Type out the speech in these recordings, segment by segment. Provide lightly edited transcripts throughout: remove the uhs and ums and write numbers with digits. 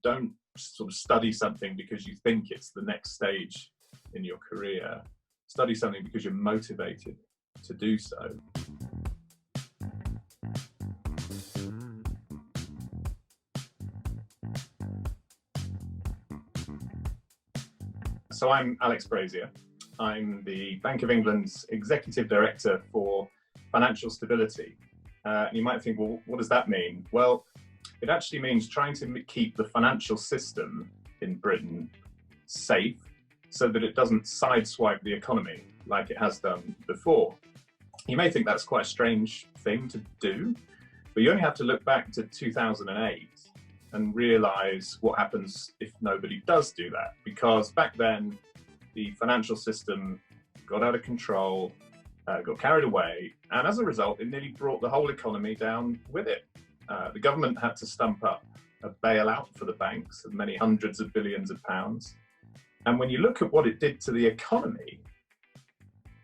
don't sort of study something because you think it's the next stage in your career. Study something because you're motivated to do so. So I'm Alex Brazier. I'm the Bank of England's Executive Director for Financial Stability. And you might think, well, what does that mean? Well, it actually means trying to keep the financial system in Britain safe so that it doesn't sideswipe the economy like it has done before. You may think that's quite a strange thing to do, but you only have to look back to 2008 and realise what happens if nobody does do that. Because back then, the financial system got out of control, got carried away, and as a result, it nearly brought the whole economy down with it. The government had to stump up a bailout for the banks of many hundreds of billions of pounds. And when you look at what it did to the economy,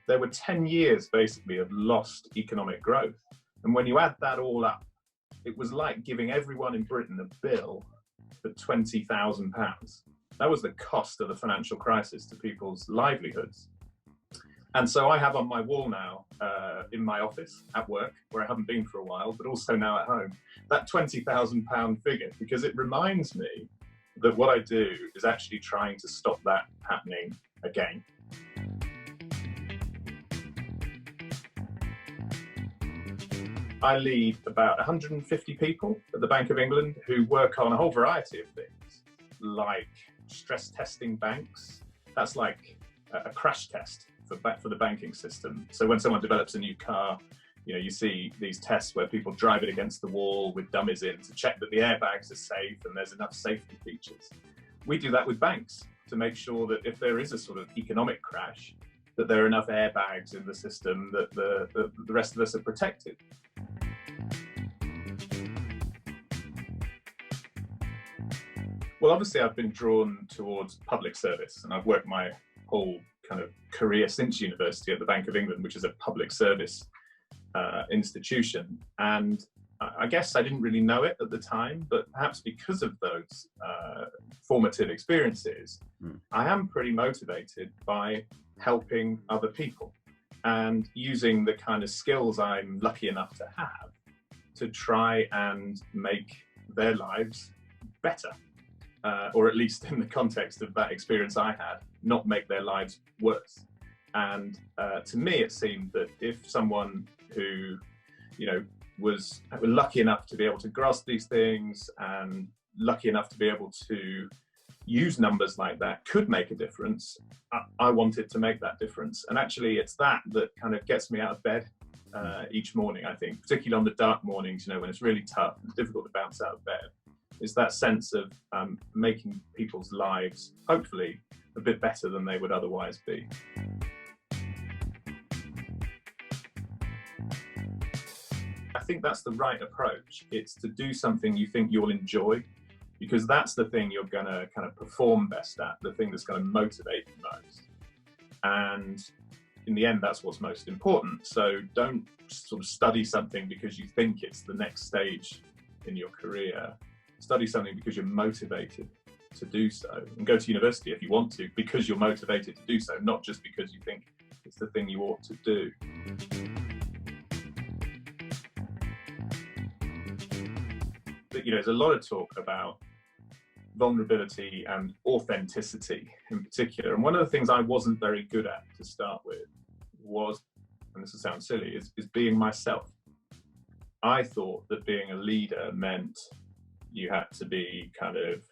there were 10 years basically of lost economic growth. And when you add that all up, it was like giving everyone in Britain a bill for £20,000. That was the cost of the financial crisis to people's livelihoods. And so I have on my wall now, in my office at work, where I haven't been for a while, but also now at home, that £20,000 figure, because it reminds me that what I do is actually trying to stop that happening again. I lead about 150 people at the Bank of England who work on a whole variety of things, like stress testing banks. That's like a crash test for the banking system. So when someone develops a new car, you see these tests where people drive it against the wall with dummies in to check that the airbags are safe and there's enough safety features. We do that with banks to make sure that if there is a sort of economic crash, that there are enough airbags in the system that the rest of us are protected. Well, obviously I've been drawn towards public service, and I've worked my whole kind of career since university at the Bank of England, which is a public service institution. And I guess I didn't really know it at the time, but perhaps because of those formative experiences, I am pretty motivated by helping other people and using the kind of skills I'm lucky enough to have to try and make their lives better. Or at least in the context of that experience I had, not make their lives worse. And to me, it seemed that if someone who, was lucky enough to be able to grasp these things and lucky enough to be able to use numbers like that could make a difference, I wanted to make that difference. And actually, it's that kind of gets me out of bed each morning, I think, particularly on the dark mornings, when it's really tough and difficult to bounce out of bed. Is that sense of making people's lives, hopefully, a bit better than they would otherwise be. I think that's the right approach. It's to do something you think you'll enjoy, because that's the thing you're going to kind of perform best at, the thing that's going to motivate you most. And in the end, that's what's most important. So don't sort of study something because you think it's the next stage in your career. Study something because you're motivated to do so, and go to university if you want to, because you're motivated to do so, not just because you think it's the thing you ought to do. But, there's a lot of talk about vulnerability and authenticity in particular. And one of the things I wasn't very good at to start with was, and this will sound silly, is being myself. I thought that being a leader meant you had to be kind of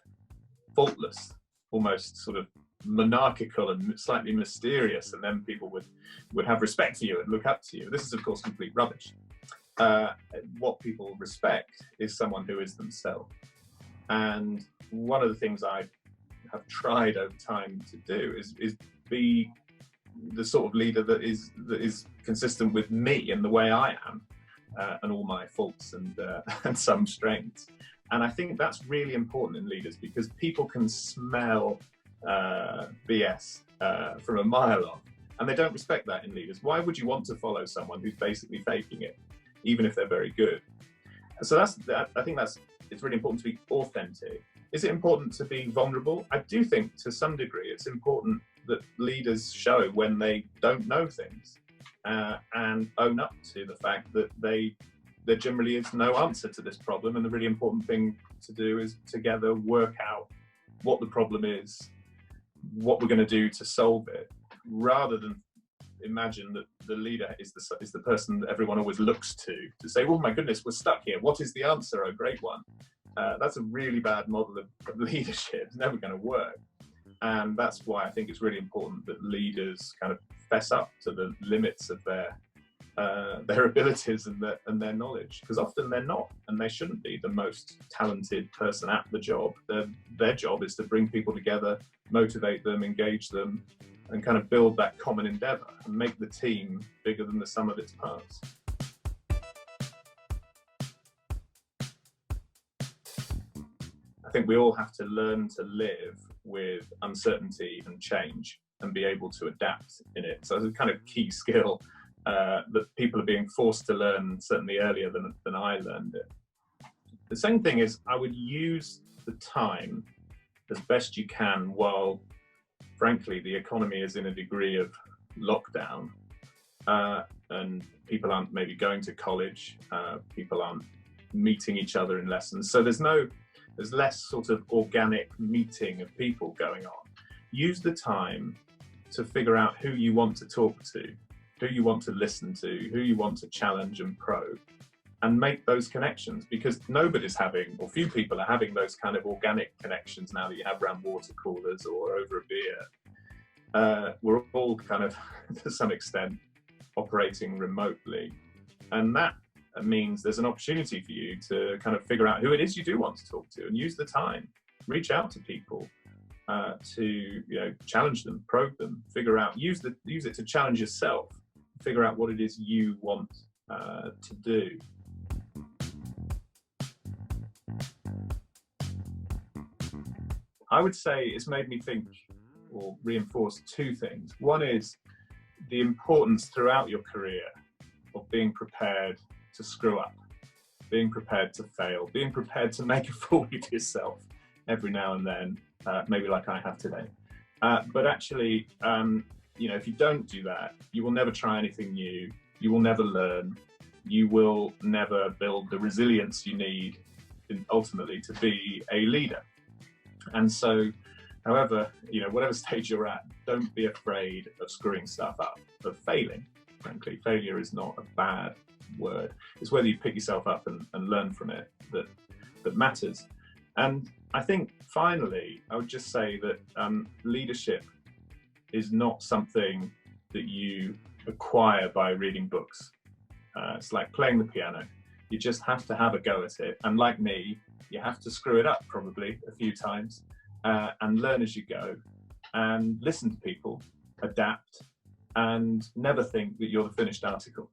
faultless, almost sort of monarchical and slightly mysterious, and then people would have respect for you and look up to you. This is, of course, complete rubbish. What people respect is someone who is themselves. And one of the things I have tried over time to do is be the sort of leader that is consistent with me and the way I am, and all my faults and some strengths. And I think that's really important in leaders, because people can smell BS from a mile off, and they don't respect that in leaders. Why would you want to follow someone who's basically faking it, even if they're very good? So I think it's really important to be authentic. Is it important to be vulnerable? I do think to some degree it's important that leaders show when they don't know things and own up to the fact that there generally is no answer to this problem, and the really important thing to do is together work out what the problem is, what we're going to do to solve it, rather than imagine that the leader is the person that everyone always looks to say, oh my goodness, we're stuck here, what is the answer? Oh, great one. That's a really bad model of leadership. It's never going to work. And that's why I think it's really important that leaders kind of fess up to the limits of their abilities and their knowledge, because often they're not, and they shouldn't be the most talented person at the job. Their job is to bring people together, motivate them, engage them, and kind of build that common endeavour and make the team bigger than the sum of its parts. I think we all have to learn to live with uncertainty and change and be able to adapt in it. So it's a kind of key skill that people are being forced to learn certainly earlier than I learned it. The second thing is, I would use the time as best you can while, frankly, the economy is in a degree of lockdown and people aren't maybe going to college, people aren't meeting each other in lessons. So there's less sort of organic meeting of people going on. Use the time to figure out who you want to talk to, who you want to listen to, who you want to challenge and probe, and make those connections, because nobody's having, or few people are having, those kind of organic connections now that you have around water coolers or over a beer. We're all kind of, to some extent, operating remotely. And that means there's an opportunity for you to kind of figure out who it is you do want to talk to, and use the time, reach out to people, to challenge them, probe them, figure out, use it to challenge yourself, figure out what it is you want to do. I would say it's made me think or reinforce two things. One is the importance throughout your career of being prepared to screw up, being prepared to fail, being prepared to make a fool of yourself every now and then, maybe like I have today. But actually, if you don't do that, you will never try anything new, you will never learn, you will never build the resilience you need ultimately to be a leader. And so, however, whatever stage you're at, don't be afraid of screwing stuff up, of failing. Frankly, failure is not a bad word. It's whether you pick yourself up and learn from it that matters. And I think finally, I would just say that leadership is not something that you acquire by reading books. It's like playing the piano. You just have to have a go at it. And like me, you have to screw it up probably a few times and learn as you go, and listen to people, adapt, and never think that you're the finished article.